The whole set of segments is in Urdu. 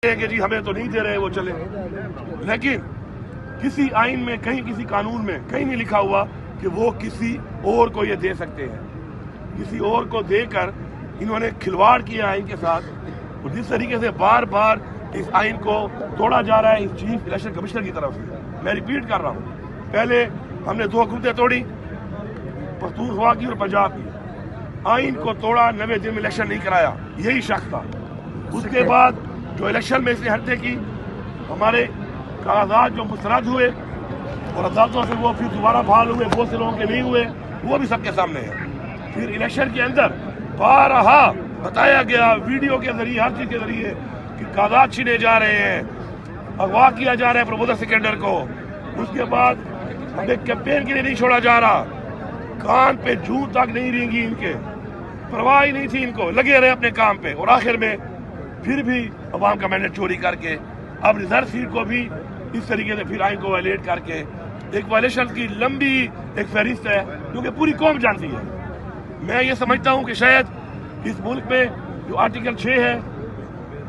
کہ جی ہمیں تو نہیں دے رہے وہ چلے، لیکن کسی آئین میں کہیں کسی قانون میں کہیں نہیں لکھا ہوا کہ وہ کسی اور کو یہ دے سکتے ہیں۔ کسی اور کو دے کر انہوں نے کھلواڑ کیا آئین کے ساتھ، اور جس طریقے سے بار بار اس آئین کو توڑا جا رہا ہے اس چیف الیکشن کمشنر کی طرف سے۔ میں ریپیٹ کر رہا ہوں، پہلے ہم نے 2 حکومتیں توڑی، پختونخوا کی اور پنجاب کی، آئین کو توڑا، 90 دن میں الیکشن نہیں کرایا، یہی شخص تھا۔ اس کے بعد جو الیکشن میں اس نے حرکتیں کی، ہمارے کاغذات جو مسترد ہوئے اور عدالتوں سے وہ پھر دوبارہ بحال ہوئے، بہت سے لوگوں کے نہیں ہوئے، وہ بھی سب کے سامنے ہے۔ پھر الیکشن کے اندر بارہا بتایا گیا ویڈیو کے ذریعے، ہر چیز کے ذریعے، کہ کاغذات چھینے جا رہے ہیں، اغوا کیا جا رہا ہے پروموٹر سیکنڈر کو۔ اس کے بعد ہمیں کیمپین کے لیے نہیں چھوڑا جا رہا، کان پہ جوں تک نہیں رینگی ان کے، پرواہ ہی نہیں تھی ان کو، لگے رہے اپنے کام پہ، اور آخر میں پھر بھی عوام کا مینڈیٹ چوری کر کے اب ریزرو سیٹ کو بھی اس طریقے سے پھر آئین کو وائلیٹ کر کے ایک وائلیشن کی لمبی ایک فہرست ہے جو کہ پوری قوم جانتی ہے۔ میں یہ سمجھتا ہوں کہ شاید اس ملک میں جو آرٹیکل 6 ہے،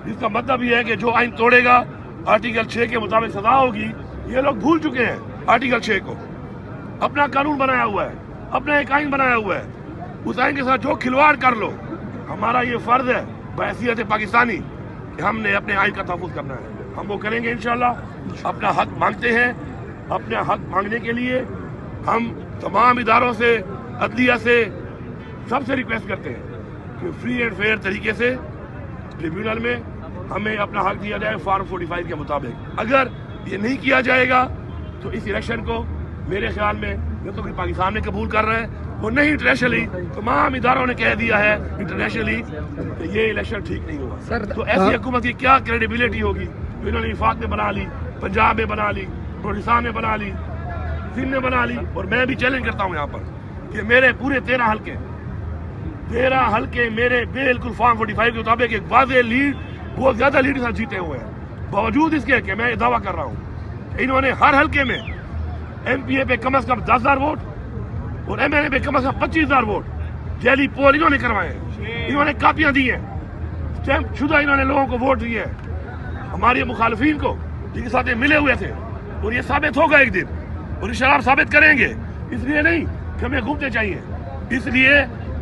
جس کا مطلب یہ ہے کہ جو آئین توڑے گا آرٹیکل 6 کے مطابق سزا ہوگی، یہ لوگ بھول چکے ہیں آرٹیکل 6 کو۔ اپنا قانون بنایا ہوا ہے، اپنا ایک آئین بنایا ہوا ہے، اس آئین کے ساتھ جو کھلواڑ کر لو، ہمارا یہ فرض ہے بحیثیت پاکستانی کہ ہم نے اپنے آئین کا تحفظ کرنا ہے۔ ہم وہ کریں گے انشاءاللہ۔ اپنا حق مانگتے ہیں، اپنا حق مانگنے کے لیے ہم تمام اداروں سے، عدلیہ سے، سب سے ریکویسٹ کرتے ہیں کہ فری اینڈ فیئر طریقے سے ٹریبیونل میں ہمیں اپنا حق دیا جائے فارم 45 کے مطابق۔ اگر یہ نہیں کیا جائے گا تو اس الیکشن کو میرے خیال میں یہ تو کہ پاکستان میں قبول کر رہے ہیں، اور نہیں انٹرنیشنلی تمام اداروں نے کہہ دیا ہے انٹرنیشنلی کہ یہ الیکشن ٹھیک نہیں ہوگا۔ تو ایسی حکومت کی کیا کریڈیبلٹی ہوگی؟ انہوں نے وفاق میں بنا لی، پنجاب میں بنا لی، پاکستان میں بنا لی، سندھ میں بنا لی، اور میں بھی چیلنج کرتا ہوں یہاں پر کہ میرے پورے 13 حلقے میرے بالکل فارم 45 کے مطابق ایک واضح لیڈ، بہت زیادہ لیڈ کے ساتھ جیتے ہوئے ہیں، باوجود اس کے کہ میں یہ دعویٰ کر رہا ہوں کہ انہوں نے ہر حلقے میں ایم پی اے پہ کم از کم 10,000 ووٹ اور ایم این اے پہ کم از کم 25,000 ووٹ جعلی پول انہوں نے کروائے ہیں، انہوں نے کاپیاں دی ہیں، اسٹیمپ شدہ انہوں نے لوگوں کو ووٹ دیے ہیں، ہمارے مخالفین کو جن کے ساتھ یہ ملے ہوئے تھے، اور یہ ثابت ہوگا ایک دن، اور انشاءاللہ ہم ثابت کریں گے۔ اس لیے نہیں کہ ہمیں گھومتے چاہیے، اس لیے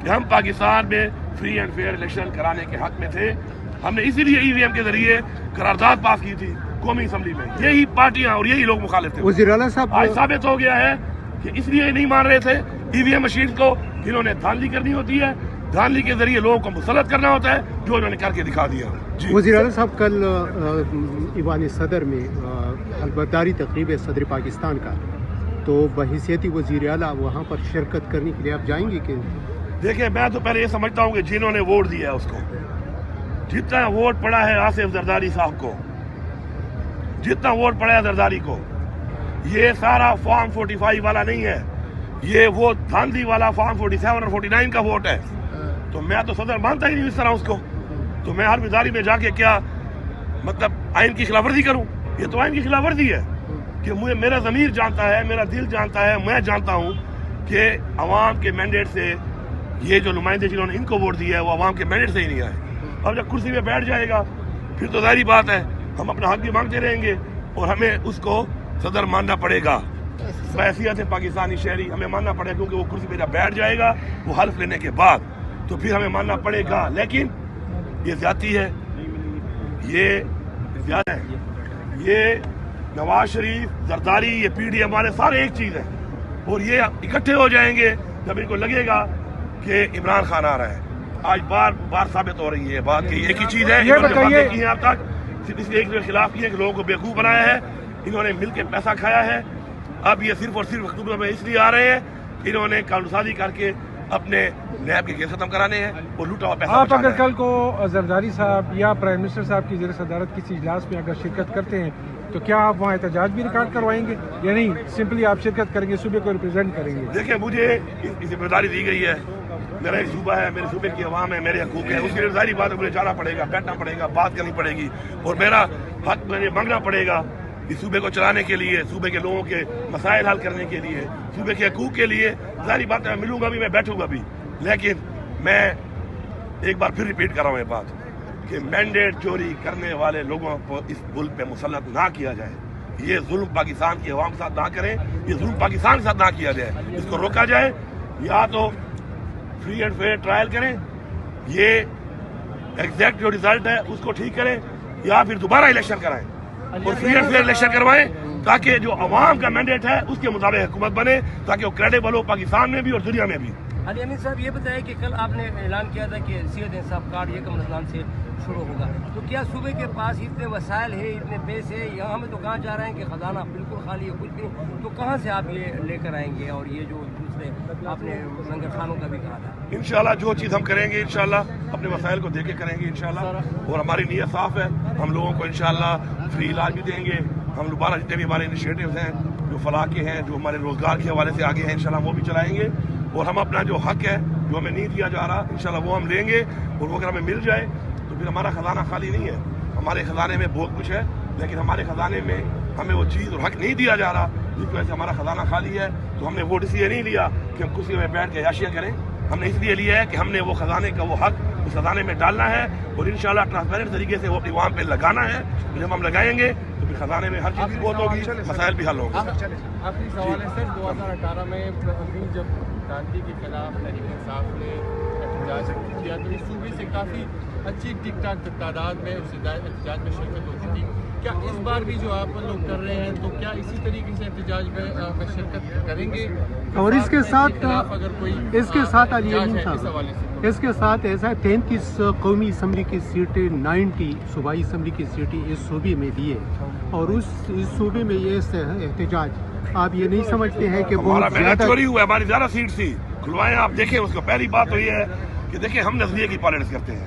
کہ ہم پاکستان میں فری اینڈ فیئر الیکشن کرانے کے حق میں تھے۔ ہم نے اسی لیے ای وی ایم کے ذریعے قرارداد پاس کی تھی قومی اسمبلی میں، یہی پارٹیاں اور یہی لوگ مخالف تھے۔ وزیر اعلیٰ صاحب آج ثابت ہو گیا ہے کہ اس لیے نہیں مان رہے تھے ای وی ایم مشین کو، جنہوں نے دھاندلی کرنی ہوتی ہے، دھاندلی کے ذریعے لوگوں کو مسلط کرنا ہوتا ہے، جو انہوں نے کر کے دکھا دیا۔ وزیر اعلیٰ صاحب کل ایوان صدر میں حلفبرداری تقریب ہے صدر پاکستان کا، تو بحیثیت وزیر اعلیٰ وہاں پر شرکت کرنے کے لیے آپ جائیں گے کہ؟ دیکھیں، میں تو پہلے یہ سمجھتا ہوں کہ جنہوں نے ووٹ دیا ہے اس کو، جتنا ووٹ پڑا ہے آصف زرداری صاحب کو، جتنا ووٹ پڑا ہے زرداری کو، یہ سارا فارم 45 والا نہیں ہے، یہ وہ دھاندلی والا فارم 47 اور 49 کا ووٹ ہے۔ تو میں تو صدر مانتا ہی نہیں اس طرح اس کو، تو میں ہر ادارے میں جا کے کیا مطلب آئین کی خلاف ورزی کروں؟ یہ تو آئین کی خلاف ورزی ہے کہ مجھے میرا ضمیر جانتا ہے، میرا دل جانتا ہے، میں جانتا ہوں کہ عوام کے مینڈیٹ سے یہ جو نمائندے جنہوں نے ان کو ووٹ دیا ہے وہ عوام کے مینڈیٹ سے ہی نہیں آئے۔ اب جب کرسی پہ بیٹھ جائے گا پھر تو ظاہری بات ہے ہم اپنا حق بھی مانگتے رہیں گے، اور ہمیں اس کو صدر ماننا پڑے گا، بحیثیت پاکستانی شہری ہمیں ماننا پڑے گا، کیونکہ وہ کرسی پہ جب بیٹھ جائے گا وہ حلف لینے کے بعد تو پھر ہمیں ماننا پڑے گا۔ لیکن یہ زیادتی ہے، یہ زیادہ ہے، یہ نواز شریف، زرداری، یہ پی ڈی ایم والے سارے ایک چیز ہے، اور یہ اکٹھے ہو جائیں گے جب ان کو لگے گا کہ عمران خان آ رہا ہے۔ آج بار بار ثابت ہو رہی ہے بات کہ ایک ہی چیز ہے، انہوں نے باتیں کی ہیں اب تک، صرف اس لیے ایک کے خلاف کی ہے کہ لوگوں کو بیوقوف بنایا ہے، انہوں نے مل کے پیسہ کھایا ہے۔ اب یہ صرف اور صرف اکتوبر میں اس لیے آ رہے ہیں کہ انہوں نے قانون سازی کر کے اپنے نیب کے کیس ختم کرانے ہیں اور لوٹا ہوا پیسہ۔ آپ اگر کل کو زرداری صاحب یا پرائم منسٹر صاحب کی زیر صدارت کسی اجلاس میں اگر شرکت کرتے ہیں تو کیا آپ وہاں احتجاج بھی ریکارڈ کروائیں گے یا نہیں، سمپلی آپ شرکت کریں گے، صوبے کو ریپرزینٹ کریں گے؟ دیکھیں، مجھے اس ذمہ داری دی گئی ہے، میرا ایک صوبہ ہے، میرے صوبے کی عوام ہے، میرے حقوق ہیں، اس کے لیے ظاہری بات ہے مجھے جانا پڑے گا، بیٹھنا پڑے گا، بات کرنی پڑے گی، اور میرا حق مجھے مانگنا پڑے گا اس صوبے کو چلانے کے لیے، صوبے کے لوگوں کے مسائل حل کرنے کے لیے، صوبے کے حقوق کے لیے۔ ظاہری بات ہے میں ملوں گا بھی، میں بیٹھوں گا بھی، لیکن میں ایک بار پھر ریپیٹ کر رہا ہوں یہ بات کہ مینڈیٹ چوری کرنے والے لوگوں کو اس ملک پہ مسلط نہ کیا جائے. یہ ظلم پاکستان کی عوام کے ساتھ نہ کریں, یہ ظلم پاکستان کے ساتھ نہ کیا جائے. اس کو روکا جائے. یا تو فری اینڈ فیئر ٹرائل کریں, یہ ایگزیکٹ جو ریزلٹ ہے اس کو ٹھیک کریں, یا پھر دوبارہ الیکشن کرائیں اور فری اینڈ فیئر الیکشن کروائیں, تاکہ جو عوام کا مینڈیٹ ہے اس کے مطابق حکومت بنے, تاکہ وہ کریڈیبل ہو پاکستان میں بھی اور دنیا میں بھی. علی امین صاحب یہ بتائیں کہ کل آپ نے اعلان کیا تھا کہ صحت انصاف کارڈ یہ کم رمضان سے شروع ہوگا, تو کیا صوبے کے پاس اتنے وسائل ہے, اتنے پیسے ہیں؟ یہاں ہمیں تو کہاں جا رہے ہیں کہ خزانہ بالکل خالی ہے, کچھ نہیں, تو کہاں سے آپ یہ لے کر آئیں گے؟ اور یہ جو دوسرے آپ نے لنگر خانوں کا بھی کہا تھا, انشاءاللہ جو چیز ہم کریں گے انشاءاللہ اپنے وسائل کو دے کے کریں گے انشاءاللہ, اور ہماری نیت صاف ہے. ہم لوگوں کو انشاءاللہ فری علاج بھی دیں گے. ہم دوبارہ جتنے بھی ہمارے انیشیٹوز ہیں جو فلاح کے ہیں, جو ہمارے روزگار کے حوالے سے آگے ہیں, انشاءاللہ وہ بھی چلائیں گے. اور ہم اپنا جو حق ہے جو ہمیں نہیں دیا جا رہا انشاءاللہ وہ ہم لیں گے, اور وہ اگر ہمیں مل جائے تو پھر ہمارا خزانہ خالی نہیں ہے. ہمارے خزانے میں بہت کچھ ہے, لیکن ہمارے خزانے میں ہمیں وہ چیز اور حق نہیں دیا جا رہا, جس کی وجہ سے ہمارا خزانہ خالی ہے. تو ہم نے ووٹ اس لیے نہیں لیا کہ ہم کرسی میں بیٹھ کے عیاشیاں کریں, ہم نے اس لیے لیا ہے کہ ہم نے وہ خزانے کا وہ حق اس خزانے میں ڈالنا ہے, اور انشاءاللہ ٹرانسپیرنٹ طریقے سے وہ اپنی عوام پہ لگانا ہے. جب ہم لگائیں گے تو پھر خزانے میں ہر چیز کی بہت ہوگی, مسائل بھی حل ہوں گے. آخری سوال ہے سر, 2018 میں جب گاندھی کے خلاف تحریک انصاف نے احتجاج کیا تو اس صوبے سے کافی اچھی ٹھیک ٹھاک تعداد میں اس احتجاج میں شرکت ہوتی تھی. کیا اس بار بھی جو آپ لوگ کر رہے ہیں تو کیا اسی طریقے سے احتجاج میں شرکت کریں گے؟ اور اس کے ساتھ اگر کوئی اس کے ساتھ علی امین اس صاحب حوالے سے اس کے ساتھ ایسا 33 قومی اسمبلی کی سیٹیں 90 صوبائی اسمبلی کی سیٹیں اس صوبے میں بھی ہے, اور اس صوبے میں یہ احتجاج آپ یہ نہیں سمجھتے ہیں کہ ہمارا بہت محنت زیادہ چوری ہوا ہے, ہماری زیادہ سیٹ تھی کھلوائیں. آپ دیکھیں اس کو, پہلی بات تو یہ ہے کہ دیکھیں ہم نظریے کی پالیٹکس کرتے ہیں,